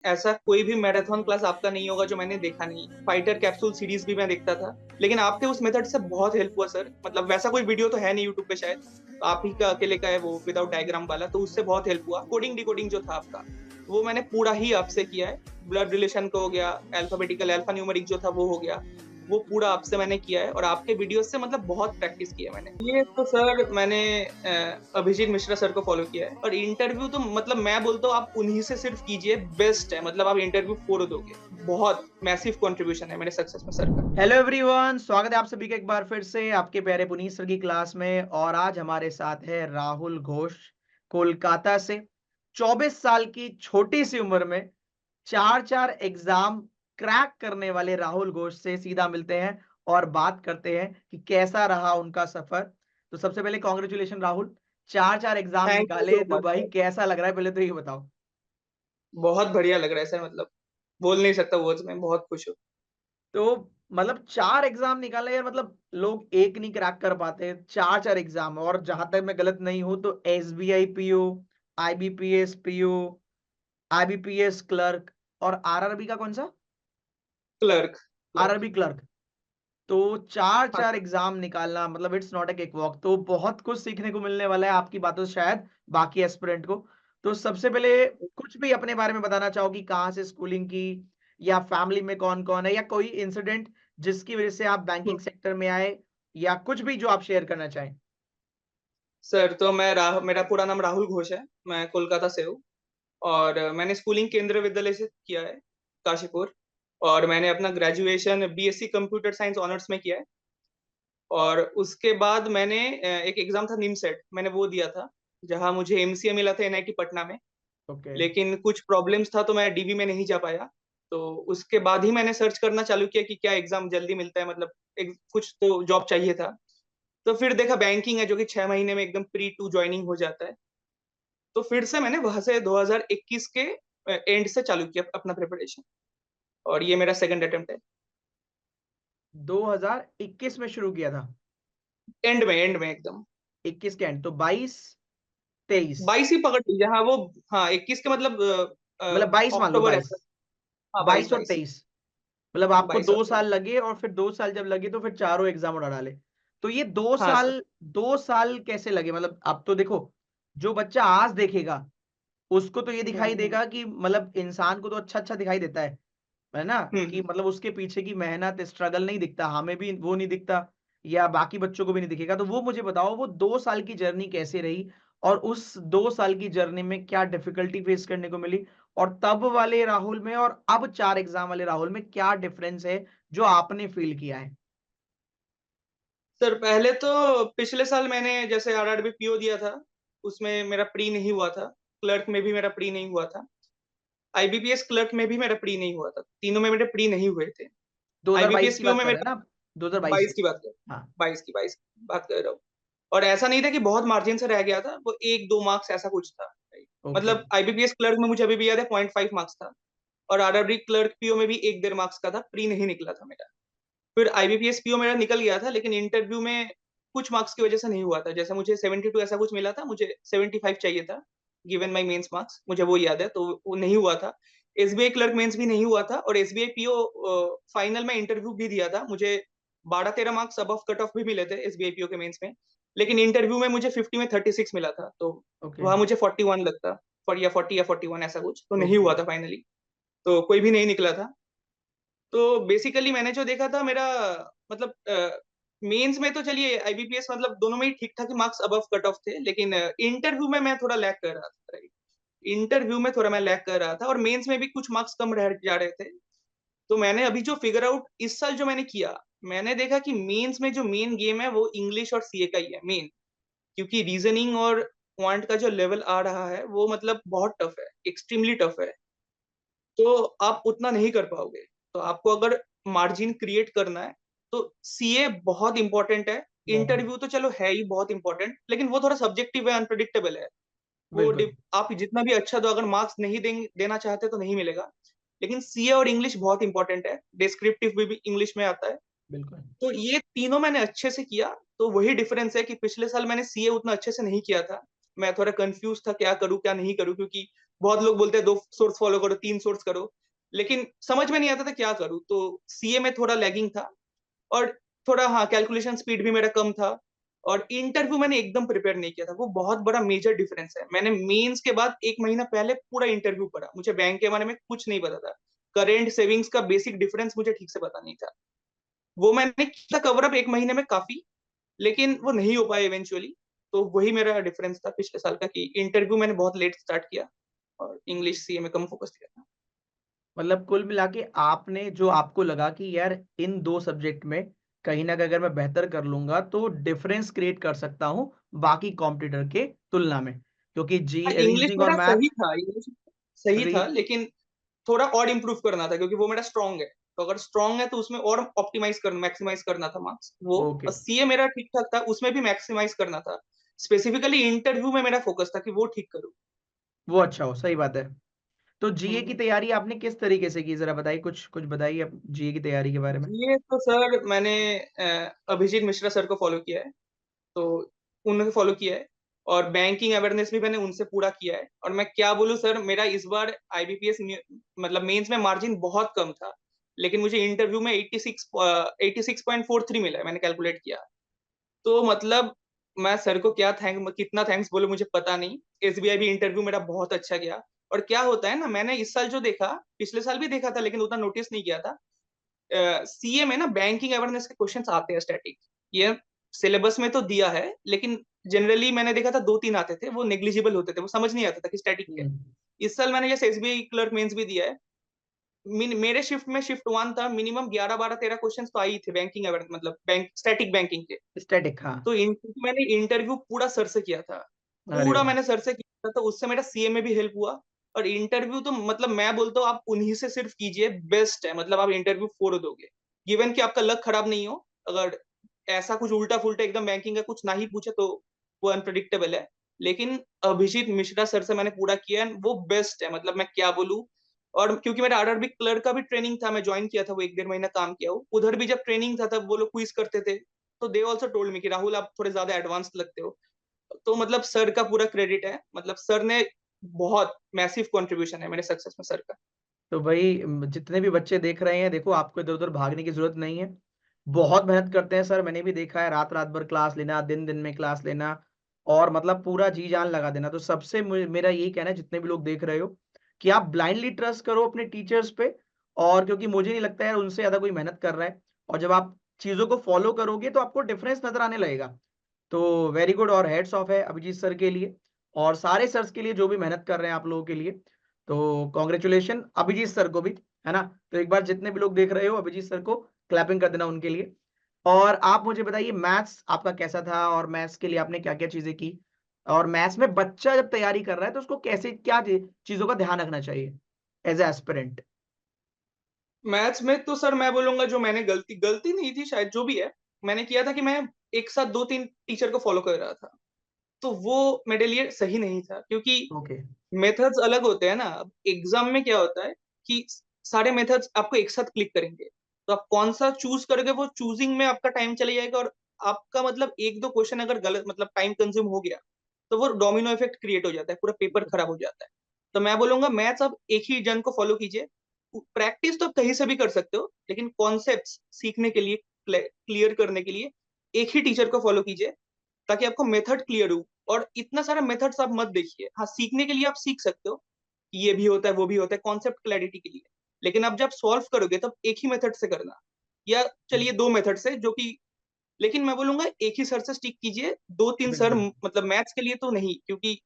ऐसा कोई भी मैराथन क्लास आपका नहीं होगा जो मैंने देखा नहीं। फाइटर कैप्सूल सीरीज भी मैं देखता था, लेकिन आपके उस मेथड से बहुत हेल्प हुआ सर। मतलब वैसा कोई वीडियो तो है नहीं यूट्यूब पे शायद, तो आप ही का अकेले का है वो विदाउट डायग्राम वाला, तो उससे बहुत हेल्प हुआ। कोडिंग डिकोडिंग जो था आपका, वो मैंने पूरा ही आपसे किया है। ब्लड रिलेशन का हो गया, अल्फाबेटिकल अल्फा न्यूमेरिक जो था वो हो गया, वो पूरा आपसे मैंने किया है। और आपके वीडियो से मतलब बहुत प्रैक्टिस की है मैंने। ये तो सर मैंने अभिजीत मिश्रा सर को फॉलो किया है। और इंटरव्यू तो मतलब मैं बोलता हूँ आप उन्हीं से सिर्फ कीजिए, बेस्ट है। मतलब आप इंटरव्यू फोड़ दोगे। बहुत मैसिव कंट्रीब्यूशन है मेरे सक्सेस में सर का। हेलो एवरीवन, स्वागत है आप सभी का एक बार फिर से आपके प्यारे पुनीत सर की क्लास में। और आज हमारे साथ है राहुल घोष, कोलकाता से। 24 साल की छोटी सी उम्र में चार चार एग्जाम क्रैक करने वाले राहुल घोष से सीधा मिलते हैं और बात करते हैं कि कैसा रहा उनका सफर। तो सबसे पहले कॉन्ग्रेचुलेशन राहुल, चार चार एग्जाम थैंक यू निकाले सो तो मच भाई सर। कैसा लग रहा है, पहले तो ये बताओ। बहुत बढ़िया लग रहा है सर। मतलब बोल नहीं सकता वर्ड्स में, बहुत खुश हूँ। तो मतलब चार एग्जाम निकाले यार, मतलब लोग एक नहीं क्रैक कर पाते, चार चार एग्जाम। और जहां तक मैं गलत नहीं हूं तो SBI PO, IBPS PO, IBPS clerk और आरआरबी का कौन सा, क्लर्क। क्लर्क। RRB clerk. तो चार हाँ चार सर। एग्जाम निकालना मतलब it's not a cake walk. तो बहुत कुछ सीखने को मिलने वाला है आपकी बातों से शायद बाकी एस्पिरेंट को। तो सबसे पहले कुछ भी अपने बारे में बताना चाहो कि कहाँ से स्कूलिंग की, या फैमिली में कौन कौन है, या कोई इंसिडेंट जिसकी वजह से आप बैंकिंग सेक्टर में आए, या कुछ भी जो आप शेयर करना चाहें। सर तो मेरा पूरा नाम राहुल घोष है। मैं कोलकाता से हूँ। और मैंने स्कूलिंग केंद्रीय विद्यालय से किया है, काशीपुर। और मैंने अपना graduation BSc computer science honours में किया है। और उसके बाद मैंने एक एग्जाम था निमसेट, मैंने वो दिया था, जहाँ मुझे एमसीए मिला था एनआईटी पटना में। ओके। लेकिन कुछ प्रॉब्लम्स था तो मैं डीवी में नहीं जा पाया। तो उसके बाद ही मैंने सर्च करना चालू किया कि क्या एग्जाम जल्दी मिलता है, मतलब कुछ तो जॉब चाहिए था। तो फिर देखा बैंकिंग है जो कि 6 महीने में एकदम प्री टू ज्वाइनिंग हो जाता है। तो फिर से मैंने वहां से 2021 के एंड से चालू किया अपना प्रिपरेशन। और ये मेरा सेकंड अटेम्प्ट है। 2021 में शुरू किया था? एंड में एकदम। 21 के एंड तो 22 23, 22 ही पकड़ लीजिए, हाँ वो। हाँ 21 के मतलब मतलब 22 मान लो, अक्टूबर 22, ऐसा। हाँ 22 22 और 22 23। मतलब आपको 22 और 2 साल 23। लगे, और फिर 2 साल जब लगे तो फिर चारों एग्जाम उड़ा डाले। तो ये दो हाँ सर। साल 2 साल कैसे लगे? मतलब अब तो देखो, जो बच्चा आज देखेगा उसको तो ये दिखाई हम्म। देगा कि मतलब इंसान को तो अच्छा अच्छा दिखाई देता है ना, कि हम्म। मतलब उसके पीछे की मेहनत स्ट्रगल नहीं दिखता, हमें भी वो नहीं दिखता, या बाकी बच्चों को भी नहीं दिखेगा। तो वो मुझे बताओ, वो 2 साल की जर्नी कैसे रही, और उस 2 साल की जर्नी में क्या डिफिकल्टी फेस करने को मिली, और तब वाले राहुल में और अब चार एग्जाम वाले राहुल में क्या डिफरेंस है जो आपने फील किया है। सर पहले तो पिछले साल मैंने जैसे आरआरबी पीओ दिया था, उसमें मेरा प्री नहीं हुआ था। क्लर्क में भी मेरा प्री नहीं हुआ था। आईबीपीएस क्लर्क में भी मेरा प्री नहीं हुआ था, तीनों में मेरे प्री नहीं हुए थे। 2022 आईबीपीएस की पीओ बात में कर रहे हैं मेरा ना आप? 2022 22 की। की बात कर। हाँ। 22 की बात कर रहा हूँ। और ऐसा नहीं था कि बहुत मार्जिन से रह गया था, वो 1-2 मार्क्स ऐसा कुछ था। ओके। मतलब आईबीपीएस क्लर्क में मुझे अभी भी याद है 0.5 मार्क्स था। और आरआरबी क्लर्क पीओ में भी 1-1.5 मार्क्स का था, प्री नहीं निकला था मेरा। फिर आईबीपीएस पीओ मेरा निकल गया था, लेकिन इंटरव्यू में कुछ मार्क्स की वजह से नहीं हुआ था। जैसे मुझे 72 ऐसा कुछ मिला था, मुझे 75 चाहिए था गिवन माई मेंस मार्क्स, मुझे वो याद है, तो वो नहीं हुआ था। एसबीआई क्लर्क मेंस भी नहीं हुआ था। और एसबीआई पीओ फाइनल में इंटरव्यू भी दिया था, मुझे 12-13 मार्क्स अबव कट ऑफ भी मिले थे एसबीआई पीओ के मेंस में। लेकिन इंटरव्यू में मुझे 50 में 36 मिला था, तो ओके। वहां मुझे 41 लगता, या 40 या 41 ऐसा कुछ, तो नहीं ओके। हुआ था फाइनली। तो कोई भी नहीं निकला था। तो बेसिकली मैंने जो देखा था मेरा, मतलब मेंस में तो चलिए आईबीपीएस मतलब दोनों में ही ठीक ठाक मार्क्स अबव कट ऑफ थे, लेकिन इंटरव्यू में मैं थोड़ा लैग कर रहा था, राइट। इंटरव्यू में थोड़ा मैं लैग कर रहा था, और मेंस में भी कुछ मार्क्स कम रह जा रहे थे। तो मैंने अभी जो फिगर आउट इस साल जो मैंने किया, मैंने देखा कि मेंस में जो मेन गेम है वो इंग्लिश और सीए का ही है मेन। क्योंकि रीजनिंग और क्वांट का जो लेवल आ रहा है वो मतलब बहुत टफ है, एक्सट्रीमली टफ है। तो आप उतना नहीं कर पाओगे। तो आपको अगर मार्जिन क्रिएट करना है तो सीए बहुत इंपॉर्टेंट है। बहुत। इंटरव्यू तो चलो है ही बहुत इंपॉर्टेंट, लेकिन वो थोड़ा सब्जेक्टिव है, अनप्रडिक्टेबल है। बिल्कुल। आप जितना भी अच्छा दो, अगर मार्क्स नहीं देना चाहते तो नहीं मिलेगा। लेकिन सीए और इंग्लिश बहुत इंपॉर्टेंट है, डिस्क्रिप्टिव भी इंग्लिश में आता है। बिल्कुल। तो ये तीनों मैंने अच्छे से किया। तो वही डिफरेंस है कि पिछले साल मैंने सीए उतना अच्छे से नहीं किया था। मैं थोड़ा कंफ्यूज था क्या करूं क्या नहीं करूं, क्योंकि बहुत लोग बोलते हैं 2 सोर्स फॉलो करो, 3 सोर्स करो, लेकिन समझ में नहीं आता था क्या करूँ? तो सीए में थोड़ा लैगिंग था और थोड़ा हाँ, कैलकुलेशन स्पीड भी मेरा कम था और इंटरव्यू मैंने एकदम प्रिपेयर नहीं किया था। वो बहुत बड़ा मेजर डिफरेंस है। मैंने मेंस के बाद 1 महीना पहले पूरा इंटरव्यू पढ़ा। मुझे बैंक के बारे में कुछ नहीं पता था। करंट सेविंग्स का बेसिक डिफरेंस मुझे ठीक से पता नहीं था। वो मैंने किया कवर अप 1 महीने में काफ़ी, लेकिन वो नहीं हो पाया इवेंचुअली। तो वही मेरा डिफरेंस था पिछले साल का कि इंटरव्यू मैंने बहुत लेट स्टार्ट किया और इंग्लिश सीए में कम फोकस किया था। मतलब कुल मिला के आपने जो आपको लगा कि यार इन 2 सब्जेक्ट में कहीं न कहीं अगर मैं बेहतर कर लूँगा तो डिफरेंस क्रिएट कर सकता हूँ बाकी कॉम्पिटिटर के तुलना में। क्योंकि जी हाँ, इंग्लिश रीज़निंग और मेरा सही मैथ था, इंग्लिश सही री था, लेकिन थोड़ा और इम्प्रूव करना था क्योंकि वो मेरा स्ट्रॉन्ग है। तो अगर स्ट्रॉन्ग है तो उसमें और मैक्सिमाइज़ करना था मार्क्स वो। ओके, और सीए मेरा ठीक-ठाक था, उसमें भी मैक्सिमाइज़ करना था। स्पेसिफिकली इंटरव्यू में मेरा फोकस था कि वो ठीक करूँ। वो अच्छा हो, सही बात है। तो जीए की हुँ। तैयारी आपने किस तरीके से की? ज़रा बताइए कुछ बताइए आप जीए की तैयारी के बारे में? जीए तो सर मैंने अभिजीत मिश्रा सर को फ़ॉलो किया है। तो उन्होंने फॉलो किया है और बैंकिंग अवेयरनेस भी मैंने उनसे पूरा किया है और मैं क्या बोलूँ सर मेरा इस बार आईबीपीएस मतलब मेंस में मार्जिन बहुत कम था, लेकिन मुझे इंटरव्यू में 86.43 मिला है, मैंने कैलकुलेट किया। तो मतलब मैं सर को कितना थैंक्स बोलूँ मुझे पता नहीं। एसबीआई भी इंटरव्यू मेरा बहुत अच्छा गया और क्या होता है ना मैंने इस साल जो देखा, पिछले साल भी देखा था लेकिन उतना नोटिस नहीं किया था। सीए में ना बैंकिंग अवेयरनेस के क्वेश्चंस आते हैं स्टैटिक। ये सिलेबस में तो दिया है, लेकिन जनरली मैंने देखा था 2-3 आते थे, वो नेग्लिजिबल होते थे, वो समझ नहीं आता था कि स्टैटिक क्या हुँ, है। इस साल मैंने जैसे एसबीआई क्लर्क मेंस भी दिया है, मेरे शिफ्ट में शिफ्ट 1 था, मिनिमम 11, 12, 13 क्वेश्चंस तो आ ही थे बैंकिंग मतलब बैंक स्टैटिक बैंकिंग के। स्टैटिक हाँ। तो इन मैंने इंटरव्यू पूरा सर से किया था। अरे पूरा वाह! मैंने सर से किया था, तो उससे मेरा सीए में भी हेल्प हुआ और इंटरव्यू तो मतलब मैं बोलता हूँ आप उन्हीं से सिर्फ कीजिए, बेस्ट है। मतलब आप इंटरव्यू फोड़ दोगे। गिवन कि आपका लक खराब नहीं हो, अगर ऐसा कुछ उल्टा-फुल्टा एकदम बैंकिंग का कुछ ना ही पूछे तो वो अनप्रेडिक्टेबल है। लेकिन अभिजीत मिश्रा सर से मैंने पूरा किया है, वो बेस्ट है। मतलब मैं क्या बोलूँ और क्योंकि मेरा आरआरबी क्लर्क का भी ट्रेनिंग था, मैं जॉइन किया था, वो 1 डेढ़ महीना काम किया हूँ। उधर भी जब ट्रेनिंग था तब वो लोग क्विज़ करते थे। तो दे आल्सो टोल्ड मी कि राहुल आप थोड़े ज़्यादा एडवांस लगते हो। तो मतलब सर का पूरा क्रेडिट है। मतलब सर ने बहुत मैसिव कंट्रीब्यूशन है मेरे सक्सेस में सर का। तो भई जितने भी बच्चे देख रहे हैं, देखो आपको इधर-उधर भागने की ज़रूरत नहीं है। बहुत मेहनत करते हैं सर, मैंने भी देखा है रात-रात भर क्लास लेना, दिन-दिन में क्लास लेना और मतलब पूरा जी-जान लगा देना। तो सबसे मेरा यही कहना है जितने भी लोग देख रहे हो, कि आप ब्लाइंडली ट्रस्ट करो अपने टीचर्स पे और क्योंकि मुझे नहीं लगता है उनसे ज़्यादा कोई मेहनत कर रहा है और जब आप चीज़ों को फ़ॉलो करोगे तो आपको डिफरेंस नज़र आने लगेगा। तो वेरी गुड और हैट्स ऑफ है अभिजीत सर के लिए और सारे सर्स के लिए जो भी मेहनत कर रहे हैं आप लोगों के लिए। तो कांग्रेचुलेशन अभिजीत सर को भी, है ना? तो एक बार जितने भी लोग देख रहे हो अभिजीत सर को क्लैपिंग कर देना उनके लिए। और आप मुझे बताइए मैथ्स आपका कैसा था और मैथ्स के लिए आपने क्या-क्या चीज़ें की? और मैथ्स में बच्चा जब तैयारी कर रहा है तो उसको कैसे क्या चीज़ों का ध्यान रखना चाहिए एज़ अ एस्पिरेंट? मैथ्स में तो सर मैं बोलूँगा जो मैंने गलती नहीं थी शायद जो भी है, मैंने किया था कि मैं एक साथ 2-3 टीचर को फ़ॉलो कर रहा था। तो वो मेरे लिए सही नहीं था क्योंकि ओके, मेथड्स अलग होते हैं ना। अब एग्ज़ाम में क्या होता है कि सारे मेथड्स आपको एक साथ क्लिक करेंगे। तो आप कौन-सा चूज़ करोगे वो चूज़िंग में आपका टाइम चले जाएगा और आपका मतलब 1-2 क्वेश्चन अगर गलत मतलब टाइम कंज़्यूम हो गया, तो वो डोमिनो इफ़ेक्ट क्रिएट हो जाता है, पूरा पेपर खराब हो जाता है। तो मैं बोलूँगा मैथ्स आप एक ही जन को फ़ॉलो कीजिए। प्रैक्टिस तो आप कहीं से भी कर सकते हो, लेकिन कॉन्सेप्ट्स सीखने के लिए, क्लियर करने के लिए एक ही टीचर को फ़ॉलो कीजिए, ताकि आपको मेथड क्लियर हो और इतना सारा मेथड्स आप मत देखिए। हाँ, सीखने के लिए आप सीख सकते हो, कि ये भी होता है, वो भी होता है, कॉन्सेप्ट क्लैरिटी के लिए। लेकिन आप जब सॉल्व करोगे तब एक ही मेथड से करना या चलिए 2 मेथड से जो कि लेकिन मैं बोलूँगा एक ही सर से स्टिक कीजिए, 2-3 सर बिल्कुल, मतलब मैथ्स के लिए तो नहीं, क्योंकि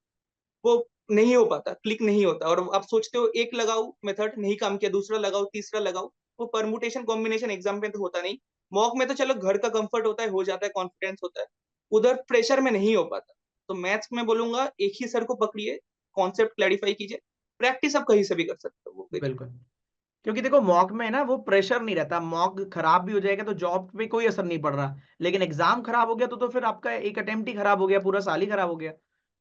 वो नहीं हो पाता, क्लिक नहीं होता और आप सोचते हो एक लगाओ मेथड नहीं काम किया, दूसरा लगाओ, तीसरा लगाओ, वो परम्यूटेशन कॉम्बिनेशन एग्ज़ाम में तो होता नहीं। मॉक में तो चलो घर का कम्फर्ट होता है, हो जाता है, कॉन्फिडेंस होता है। उधर प्रेशर में नहीं हो पाता। तो मैथ्स में बोलूँगा एक ही सर को पकड़िए, कॉन्सेप्ट क्लैरिफाई कीजिए, प्रैक्टिस आप कहीं से भी कर सकते हो, वो करिए। बिल्कुल। क्योंकि देखो मॉक में ना वो प्रेशर नहीं रहता, मॉक खराब भी हो जाएगा तो जॉब पे कोई असर नहीं पड़ रहा। लेकिन एग्ज़ाम खराब हो गया तो फिर आपका एक अटेम्प्ट ही खराब हो गया, पूरा साल ही खराब हो गया।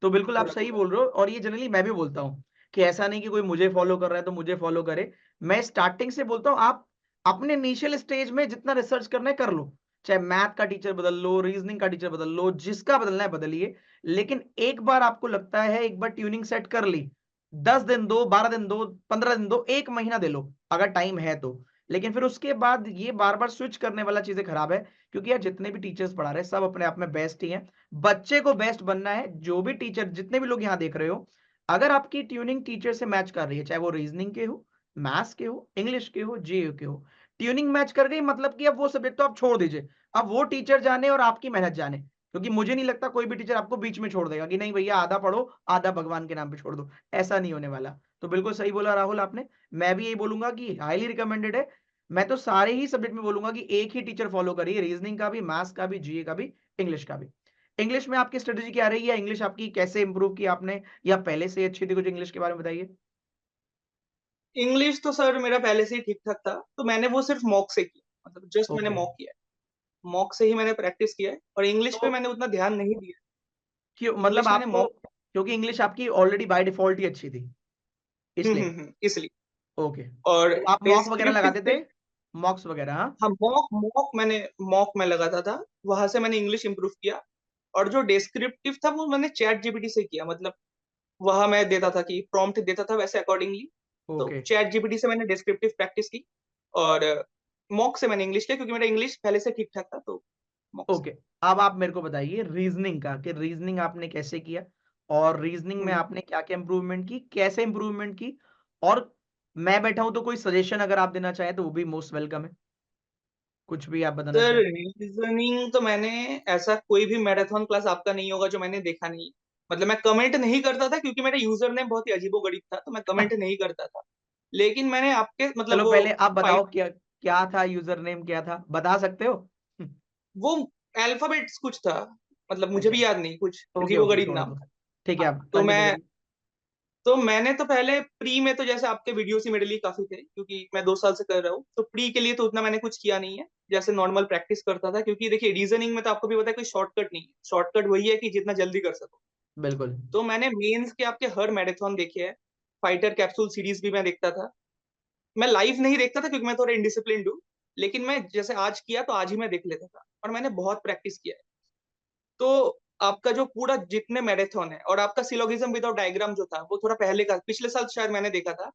तो बिल्कुल आप पूरा, सही पूरा। बोल रहे हो और ये जनरली मैं भी बोलता हूँ, कि ऐसा नहीं कि कोई मुझे फॉलो कर रहा है तो मुझे फॉलो करे। मैं स्टार्टिंग से बोलता हूँ आप अपने इनिशियल स्टेज में जितना रिसर्च करना है कर लो। चाहे मैथ का टीचर बदल लो, रीज़निंग का टीचर बदल लो, जिसका बदलना है बदलिए। लेकिन एक बार आपको लगता है एक बार ट्यूनिंग सेट कर ली, 10 दिन दो, 12 दिन दो, 15 दिन दो, 1 महीना दे लो, अगर टाइम है तो। लेकिन फिर उसके बाद ये बार-बार स्विच करने वाला चीज़ें खराब है, क्योंकि यार जितने भी टीचर्स पढ़ा रहे हैं, सब अपने आप में बेस्ट ही हैं। बच्चे को बेस्ट बनना है, जो भी टीचर जितने भी लोग यहाँ देख रहे हो, अगर आपकी ट्यूनिंग टीचर से मैच कर रही है, चाहे वो रीज़निंग के हो, मैथ्स के हो, इंग्लिश के हो, जीए के हो, ट्यूनिंग मैच कर गई मतलब कि अब वो सब्जेक्ट तो आप छोड़ दीजिए। अब वो टीचर जाने और आपकी मेहनत जाने, क्योंकि मुझे नहीं लगता कोई भी टीचर आपको बीच में छोड़ देगा कि नहीं भैया आधा पढ़ो, आधा भगवान के नाम पे छोड़ दो। ऐसा नहीं होने वाला। तो बिल्कुल सही बोला राहुल आपने। मैं भी यही बोलूँगा कि हाइली रिकमेंडेड है। मैं तो सारे ही सब्जेक्ट में बोलूँगा कि एक ही टीचर फॉलो करिए, रीज़निंग का भी, मैथ्स का भी, जीए का भी, इंग्लिश का भी। इंग्लिश में आपकी स्ट्रेटेजी क्या रही है? इंग्लिश आपकी कैसे इम्प्रूव की आपने, या पहले से ही अच्छी थी? कुछ इंग्लिश के बारे में बताइए। इंग्लिश तो सर मेरा पहले से ही ठीक-ठाक था, तो मैंने वो सिर्फ़ मॉक से किया, मतलब जस्ट मैंने ओके। मॉक किया है। मॉक से ही मैंने प्रैक्टिस किया है और इंग्लिश पे तो मैंने उतना ध्यान नहीं दिया। क्यों, मतलब इंग्लिश मैंने आपको, मॉक क्योंकि इंग्लिश आपकी ऑलरेडी बाय डिफ़ॉल्ट ही अच्छी थी, इसलिए? इसलिए। ओके। और तो आप मॉक वगैरह डिस्क्रिप्टिव लगाते पे थे? मॉक्स वगैरह, हाँ? हाँ, मॉक मैं लगाता था, वहाँ से मैंने इंग्लिश इम्प्रूव किया और जो डिस्क्रिप्टिव था वो मैंने चैट जीपीटी से किया, मतलब वहाँ मैं देता था कि प्रॉम्प्ट देता था वैसे अकॉर्डिंगली, तो ओके, चैट जीपीटी से मैंने डिस्क्रिप्टिव प्रैक्टिस की और मॉक से मैंने इंग्लिश लिया क्योंकि मेरा इंग्लिश पहले से ठीक-ठाक था, तो मॉक से। ओके। अब आप मेरे को बताइए रीज़निंग का, कि रीज़निंग आपने कैसे किया? और रीज़निंग में हुँ। आपने क्या-क्या इम्प्रूवमेंट की? कैसे इम्प्रूवमेंट की? और मैं बैठा हूँ तो कोई सजेशन अगर आप देना चाहें तो वो भी मोस्ट वेलकम है। कुछ भी आप बताना सर चाहें। रीज़निंग तो मैंने ऐसा कोई भी मैराथन क्लास आपका नहीं होगा जो मैंने देखा नहीं। मतलब मैं कमेंट नहीं करता था क्योंकि मेरा यूज़र नेम बहुत ही अजीबो-गरीब था, तो मैं कमेंट नहीं करता था। लेकिन मैंने आपके मतलब चलो वो पहले आप बताओ, फाइट क्या क्या था, यूज़र नेम क्या था? बता सकते हो? वो अल्फ़ाबेट्स कुछ था, मतलब मुझे अच्छा। भी याद नहीं, कुछ ओके, ओके, अजीबो-गरीब छोड़ नाम दो। था। ठीक है, हाँ, आप कंटिन्यू करिए। तो मैंने तो पहले प्री में तो जैसे आपके वीडियोज़ ही मेरे लिए काफ़ी थे क्योंकि मैं 2 साल से कर रहा हूँ, तो प्री के लिए तो उतना मैंने कुछ किया नहीं है, जैसे नॉर्मल प्रैक्टिस करता था क्योंकि देखिए रीज़निंग में तो आपको भी पता है कोई शॉर्टकट नहीं है, शॉर्टकट वही है कि जितना जल्दी कर सको। बिल्कुल। तो मैंने मेंस के आपके हर मैराथन देखे हैं, फाइटर कैप्सूल सीरीज़ भी मैं देखता था। मैं लाइव नहीं देखता था क्योंकि मैं थोड़ा इंडिसिप्लिन्ड हूँ, लेकिन मैं जैसे आज किया तो आज ही मैं देख लेता था और मैंने बहुत प्रैक्टिस किया है। तो आपका जो पूरा जितने मैराथन है और आपका सिलोगिज़्म विदाउट डायग्राम जो था, वो थोड़ा पहले का पिछले साल शायद मैंने देखा था।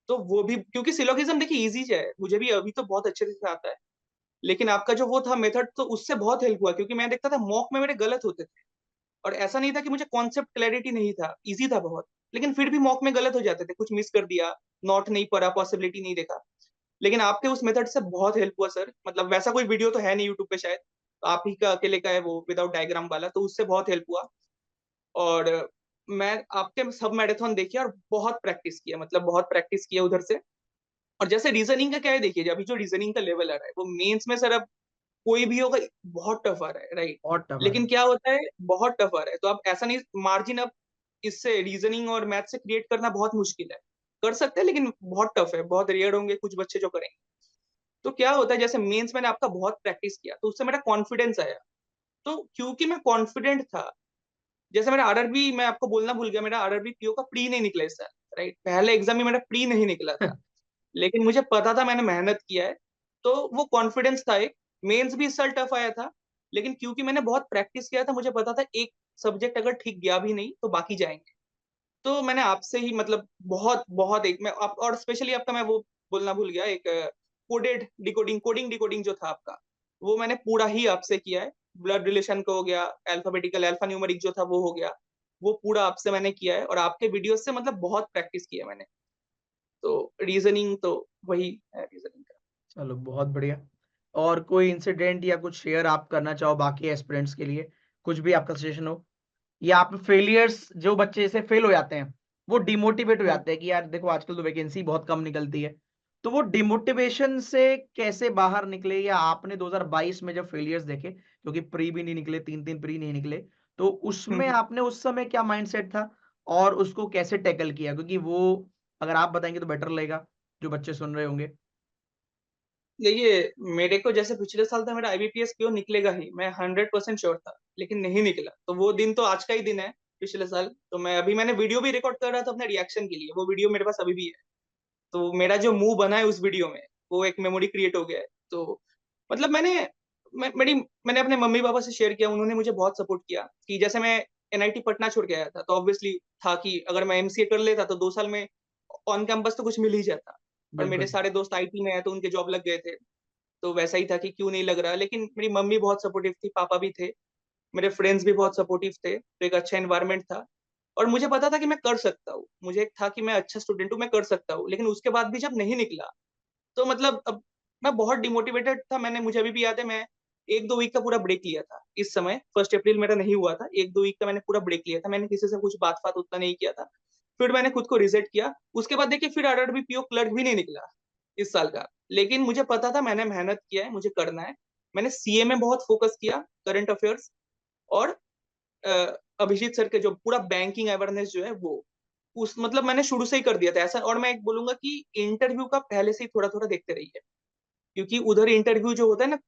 तो वो भी क्योंकि सिलोगिज़्म देखिए ईज़ी है, मुझे भी अभी तो बहुत अच्छे से आता है। लेकिन आपका जो वो था मेथड तो उससे बहुत हेल्प हुआ क्योंकि मैं देखता था मॉक में मेरे गलत होते थे। और ऐसा नहीं था कि मुझे कॉन्सेप्ट क्लैरिटी नहीं था, ईज़ी था बहुत। लेकिन फिर भी मॉक में गलत हो जाते थे, कुछ मिस कर दिया, नोट नहीं पढ़ा, पॉसिबिलिटी नहीं देखा। लेकिन आपके उस मेथड से बहुत हेल्प हुआ सर, मतलब वैसा कोई वीडियो तो है नहीं यूट्यूब पे शायद, आप ही का अकेले का है वो विदाउट डायग्राम वाला, तो उससे बहुत हेल्प हुआ। और मैं आपके सब मैराथन देखे और बहुत प्रैक्टिस किया, मतलब बहुत प्रैक्टिस किया उधर से। और जैसे रीज़निंग का क्या है देखिए, अभी जो रीज़निंग का लेवल आ रहा है, वो मेंस में सर अब कोई भी होगा बहुत टफ आ रहा है, राइट? बहुत टफ आ रहा लेकिन है। क्या होता है बहुत टफ आ रहा है, तो आप ऐसा नहीं मार्जिन अब इससे रीज़निंग और मैथ से क्रिएट करना बहुत मुश्किल है। कर सकते हैं लेकिन बहुत टफ है, बहुत रेयर होंगे कुछ बच्चे जो करेंगे। तो क्या होता है जैसे मेंस मैंने आपका बहुत प्रैक्टिस किया, तो उससे मेरा कॉन्फिडेंस आया। तो क्योंकि मैं कॉन्फिडेंट था, जैसे मेरा आरआरबी मैं आपको बोलना भूल गया, मेरा आरआरबी पीओ का प्री नहीं निकला इस साल, राइट? पहले एग्ज़ाम में मेरा प्री नहीं निकला था। लेकिन मुझे पता था मैंने मेहनत किया है, तो वो कॉन्फिडेंस था एक। मेंस भी इस साल टफ आया था, लेकिन क्योंकि मैंने बहुत प्रैक्टिस किया था, मुझे पता था एक सब्जेक्ट अगर ठीक गया भी नहीं, तो बाकी जाएँगे। तो मैंने आपसे ही मतलब बहुत एक मैं आप और स्पेशली आपका मैं वो बोलना भूल गया एक कोडिंग डिकोडिंग जो था आपका, वो मैंने पूरा ही आपसे किया है। ब्लड रिलेशन का हो गया, अल्फाबेटिकल अल्फा न्यूमेरिक जो था वो हो गया। वो पूरा आपसे मैंने किया है और आपके वीडियोज़ से मतलब बहुत प्रैक्टिस की है मैंने। तो रीज़निंग तो वही है रीज़निंग का। चलो बहुत बढ़िया। और कोई इंसिडेंट या कुछ शेयर आप करना चाहो बाकी एस्पिरेंट्स के लिए? कुछ भी आपका सजेशन हो? या आप फेलियर्स, जो बच्चे ऐसे फेल हो जाते हैं, वो डिमोटिवेट हो हुँ। जाते हैं कि यार देखो आजकल तो वैकेंसी बहुत कम निकलती है। तो वो डिमोटिवेशन से कैसे बाहर निकले, या आपने 2022 में जब फेलियर्स देखे, क्योंकि प्री भी नहीं निकले, 3-3 प्री नहीं निकले, तो हुँ, उसमें हुँ। आपने उस समय क्या माइंडसेट था और उसको कैसे टैकल किया? क्योंकि वो अगर आप बताएँगे तो बेटर लगेगा, जो बच्चे सुन रहे होंगे। देखिए, मेरे को जैसे पिछले साल था मेरा आईबीपीएस पीओ निकलेगा ही, मैं 100% श्योर था, लेकिन नहीं निकला। तो वो दिन तो आज का ही दिन है, पिछले साल। तो मैंने वीडियो भी रिकॉर्ड कर रहा था अपने रिएक्शन के लिए, वो वीडियो मेरे पास अभी भी है। तो मेरा जो मुँह बना है उस वीडियो में, वो एक मेमोरी क्रिएट हो गया है। तो मतलब मैंने अपने मम्मी-पापा से शेयर किया, उन्होंने मुझे बहुत सपोर्ट किया कि जैसे मैं एनआईटी पटना छोड़ के आया था, तो ऑब्वियसली था कि अगर मैं एमसीए कर लेता तो 2 साल में ऑन कैंपस तो कुछ मिल ही जाता। और मेरे बिल्कुल, सारे दोस्त आईटी में हैं, तो उनके जॉब लग गए थे। तो वैसा ही था कि क्यों नहीं लग रहा, लेकिन मेरी मम्मी बहुत सपोर्टिव थी, पापा भी थे, मेरे फ्रेंड्स भी बहुत सपोर्टिव थे, तो एक अच्छा एनवायरनमेंट था। और मुझे पता था कि मैं कर सकता हूँ। मुझे एक था कि मैं अच्छा स्टूडेंट हूँ, मैं कर सकता हूँ। लेकिन उसके बाद भी जब नहीं निकला, तो मतलब अब मैं बहुत डिमोटिवेटेड था। मुझे अभी भी याद है, मैं 1-2 वीक का पूरा ब्रेक लिया था। इस समय 1 अप्रैल मेरा नहीं हुआ था, 1-2 वीक का मैंने पूरा ब्रेक लिया था। मैंने किसी से कुछ बात-वात उतना नहीं किया था। फिर मैंने खुद को रीसेट किया। उसके बाद देखिए फिर आरआरबी पीओ क्लर्क भी नहीं निकला इस साल का। लेकिन मुझे पता था मैंने मेहनत किया है, मुझे करना है। मैंने सीए में बहुत फोकस किया, करंट अफेयर्स और अ, अभिजीत सर के जो पूरा बैंकिंग अवेयरनेस जो है वो, उस मतलब मैंने शुरू से ही कर दिया था ऐसा। और मैं एक बोलूँगा कि इंटरव्यू का पहले से ही थोड़ा-थोड़ा देखते रहिए। क्योंकि उधर इंटरव्यू जो होता है ना,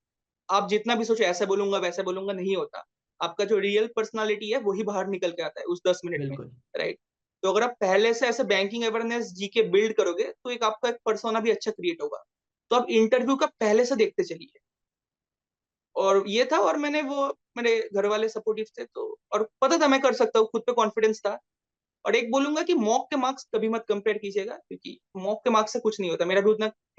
आप जितना भी सोचो ऐसा बोलूँगा, वैसा बोलूँगा, नहीं होता। आपका जो रियल पर्सनैलिटी है, वही बाहर निकल के आता है उस 10 मिनट में, बिल्कुल। राइट? तो अगर आप पहले से ऐसे बैंकिंग अवेयरनेस जीके बिल्ड करोगे, तो एक आपका एक पर्सोना भी अच्छा क्रिएट होगा। तो आप इंटरव्यू का पहले से देखते चलिए। और ये था, और मैंने वो, मेरे घरवाले सपोर्टिव थे, तो और पता था मैं कर सकता हूँ, खुद पे कॉन्फिडेंस था। और एक बोलूँगा कि मॉक के मार्क्स कभी मत कंपेयर कीजिएगा, क्योंकि मॉक के मार्क्स से कुछ नहीं होता।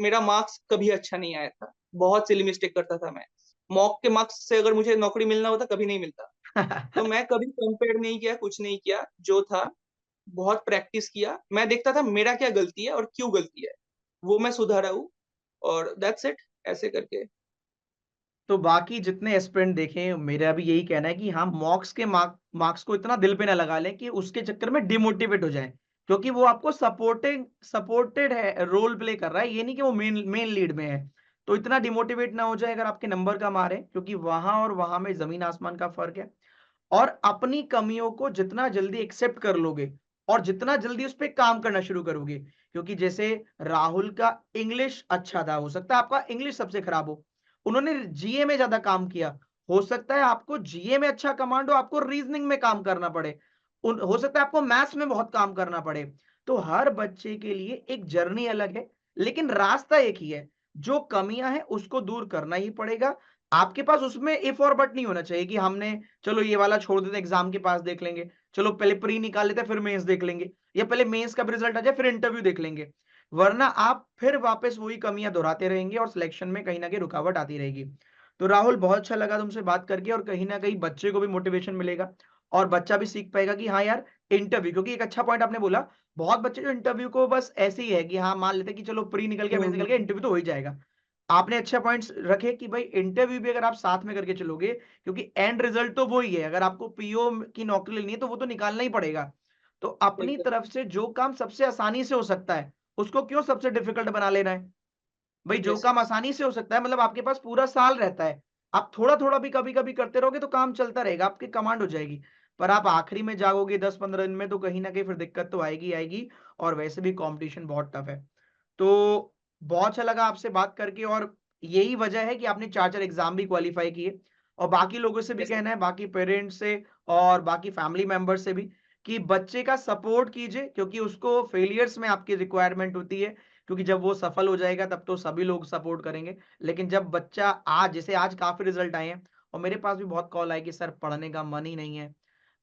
मेरा मार्क्स कभी अच्छा नहीं आया था। बहुत सिली मिस्टेक करता था मैं। मॉक के मार्क्स से अगर मुझे नौकरी मिलना होता, कभी नहीं मिलता। तो मैं कभी कंपेयर नहीं किया, कुछ नहीं किया। जो था, बहुत प्रैक्टिस किया। मैं देखता था मेरा क्या गलती है और क्यों गलती है। वो मैं सुधारा हूँ, और दैट्स इट, ऐसे करके। तो बाकी जितने एस्पिरेंट देखे, मेरा भी यही कहना है कि हाँ, मॉक्स के मार्क्स को इतना दिल पे ना लगा लें कि उसके चक्कर में डिमोटिवेट हो जाएँ। क्योंकि वो आपको सपोर्टेड है, रोल प्ले कर रहा है, ये नहीं कि वो मेन मेन लीड में है। तो इतना डिमोटिवेट ना हो जाए अगर आपके नंबर कम आ रहे हैं, क्योंकि वहाँ और वहाँ में ज़मीन-आसमान का फ़र्क है। और अपनी कमियों को जितना जल्दी एक्सेप्ट कर लोगे और जितना जल्दी उस पे काम करना शुरू करोगे, क्योंकि जैसे राहुल का इंग्लिश अच्छा था, हो सकता है आपका इंग्लिश सबसे खराब हो। उन्होंने जीए में ज़्यादा काम किया, हो सकता है आपको जीए में अच्छा कमांड हो, आपको रीज़निंग में काम करना पड़े। उन हो सकता है आपको मैथ्स में बहुत काम करना पड़े। तो हर बच्चे के लिए एक जर्नी अलग है, लेकिन रास्ता एक ही है। जो कमियाँ हैं, उसको दूर करना ही पड़ेगा। आपके पास उसमें इफ और बट नहीं होना चाहिए कि हमने चलो ये वाला छोड़ देते हैं, एग्जाम के पास देख लेंगे। चलो पहले प्री निकाल लेते हैं, फिर मेंस देख लेंगे, या पहले मेंस का भी रिजल्ट आ जाए, फिर इंटरव्यू देख लेंगे। वरना आप फिर वापस वही कमियाँ दोहराते रहेंगे और सिलेक्शन में कहीं न कहीं रुकावट आती रहेगी। तो राहुल, बहुत अच्छा लगा तुमसे बात करके और कहीं न कहीं बच्चे को भी मोटिवेशन मिलेगा और बच्चा भी सीख पाएगा कि हाँ यार, इंटरव्यू, क्योंकि एक अच्छा पॉइंट आपने बोला, बहुत बच्चे जो इंटरव्यू को बस ऐसे ही है कि हाँ, मान लेते हैं कि चलो प्री निकल गया, हुँ, मेंस निकल गया, हुँ। इंटरव्यू तो हो ही जाएगा। आपने अच्छे पॉइंट्स रखे कि भाई इंटरव्यू भी अगर आप साथ में करके चलोगे, क्योंकि एंड रिजल्ट तो वो ही है। अगर आपको पीओ की नौकरी लेनी है तो वो तो निकालना ही पड़ेगा। तो अपनी एकदम, तरफ से जो काम सबसे आसानी से हो सकता है, उसको क्यों सबसे डिफिकल्ट बना लेना है? भाई जो यस, काम यस। आसानी से हो सकता है, मतलब आपके पास पूरा साल रहता है। आप थोड़ा-थोड़ा भी कभी-कभी करते रहोगे तो काम चलता रहेगा, आपकी कमांड हो जाएगी। पर आप आखिरी में जागोगे 10-15 दिन में, तो कहीं न कहीं फिर दिक्कत तो आएगी ही आएगी और वैसे भी कॉम्पिटिशन बहुत टफ है। तो बहुत अच्छा लगा आपसे बात करके और यही वजह है कि आपने 4-4 एग्ज़ाम भी क्वालीफाई किए और बाकी लोगों से भी यस, कहना है, बाकी पेरेंट्स से और बाकी फैमिली मेंबर्स से भी, कि बच्चे का सपोर्ट कीजिए, क्योंकि उसको फेलियर्स में आपकी रिक्वायरमेंट होती है। क्योंकि जब वो सफल हो जाएगा तब तो सभी लोग सपोर्ट करेंगे। लेकिन जब बच्चा आज, जैसे आज काफ़ी रिज़ल्ट आए हैं और मेरे पास भी बहुत कॉल आए कि सर पढ़ने का मन ही नहीं है,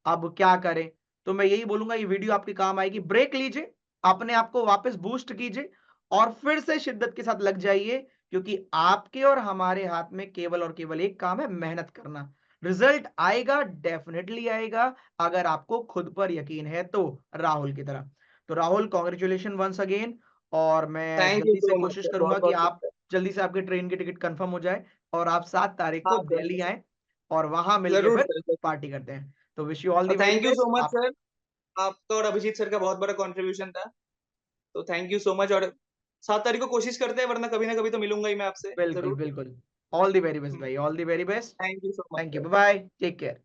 अब क्या करें? तो मैं यही बोलूँगा, ये वीडियो आपके काम आएगी। ब्रेक लीजिए, अपने आप को वापस बूस्ट कीजिए और फिर से शिद्दत के साथ लग जाइए, क्योंकि आपके और हमारे हाथ में केवल और केवल एक काम है, मेहनत करना। रिज़ल्ट आएगा, डेफ़िनिटली आएगा, अगर आपको खुद पर यकीन है तो, राहुल की तरह। तो राहुल, कांग्रेचुलेशन वन्स अगेन और मैं थैंक यू जल्दी से सो मच कोशिश सर, करूँगा कि बहुत-बहुत आप शुक्रिया। जल्दी से आपके ट्रेन की टिकट कन्फर्म हो जाए और आप 7 तारीख को हाँ सर, हाँ दिल्ली सर। आएँ और वहाँ मिलके ज़रूर फिर सर, ज़रूर। पार्टी करते हैं। तो विश यू ऑल द और very thank you so best. Much आप सर, आपका और अभिजीत सर का बहुत बड़ा कंट्रीब्यूशन था। तो थैंक यू सो मच, और 7 तारीख को कोशिश करते हैं, वरना कभी ना कभी तो मिलूँगा ही मैं आपसे, बिल्कुल, ज़रूर। बिल्कुल। ऑल द वेरी बेस्ट हुँ, भाई, all the very best. Thank you so much thank you, sir. Bye bye, take care.